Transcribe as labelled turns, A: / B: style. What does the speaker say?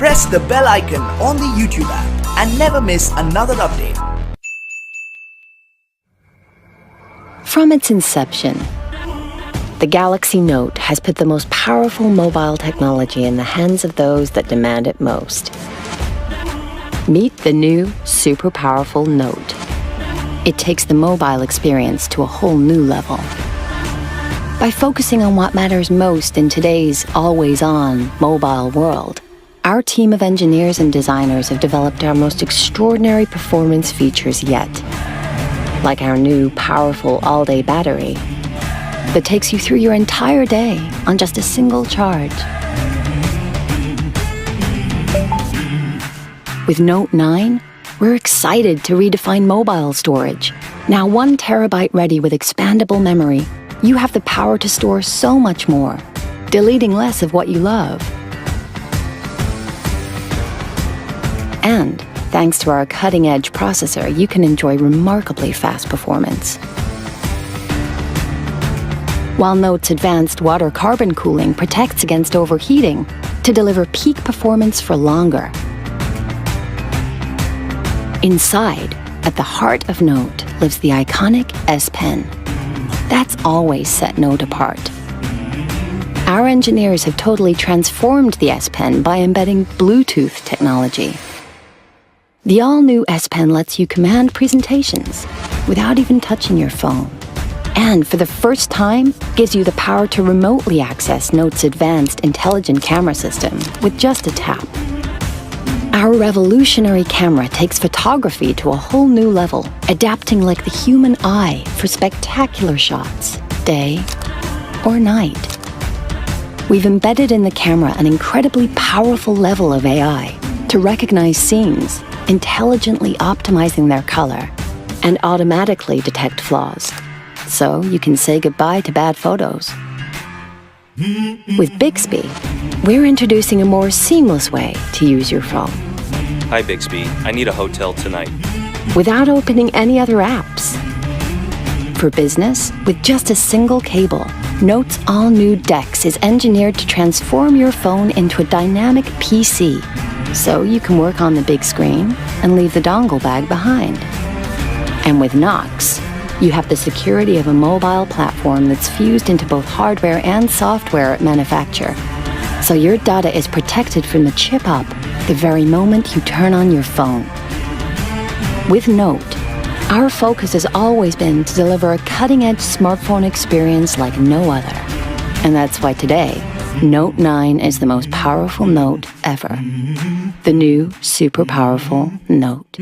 A: press the bell icon on the YouTube app and never miss another update.
B: From its inception, the Galaxy Note has put the most powerful mobile technology in the hands of those that demand it most. Meet the new, super powerful Note. It takes the mobile experience to a whole new level. By focusing on what matters most in today's always-on mobile world, our team of engineers and designers have developed our most extraordinary performance features yet, like our new powerful all-day battery that takes you through your entire day on just a single charge. With Note 9, we're excited to redefine mobile storage. Now 1 terabyte ready with expandable memory, you have the power to store so much more, deleting less of what you love. And thanks to our cutting-edge processor, you can enjoy remarkably fast performance. While Note's advanced water carbon cooling protects against overheating to deliver peak performance for longer. Inside, at the heart of Note, lives the iconic S Pen. That's always set Note apart. Our engineers have totally transformed the S Pen by embedding Bluetooth technology. The all-new S Pen lets you command presentations without even touching your phone. And for the first time, gives you the power to remotely access Note's advanced intelligent camera system with just a tap. Our revolutionary camera takes photography to a whole new level, adapting like the human eye for spectacular shots, day or night. We've embedded in the camera an incredibly powerful level of AI to recognize scenes, intelligently optimizing their color, and automatically detect flaws. So you can say goodbye to bad photos. With Bixby, we're introducing a more seamless way to use your phone.
C: Hi Bixby, I need a hotel tonight.
B: Without opening any other apps. For business, with just a single cable, Note's all-new DeX is engineered to transform your phone into a dynamic PC, so you can work on the big screen and leave the dongle bag behind. And with Knox, you have the security of a mobile platform that's fused into both hardware and software at manufacture. So your data is protected from the chip up the very moment you turn on your phone. With Note, our focus has always been to deliver a cutting-edge smartphone experience like no other. And that's why today, Note 9 is the most powerful Note ever. The new super powerful Note.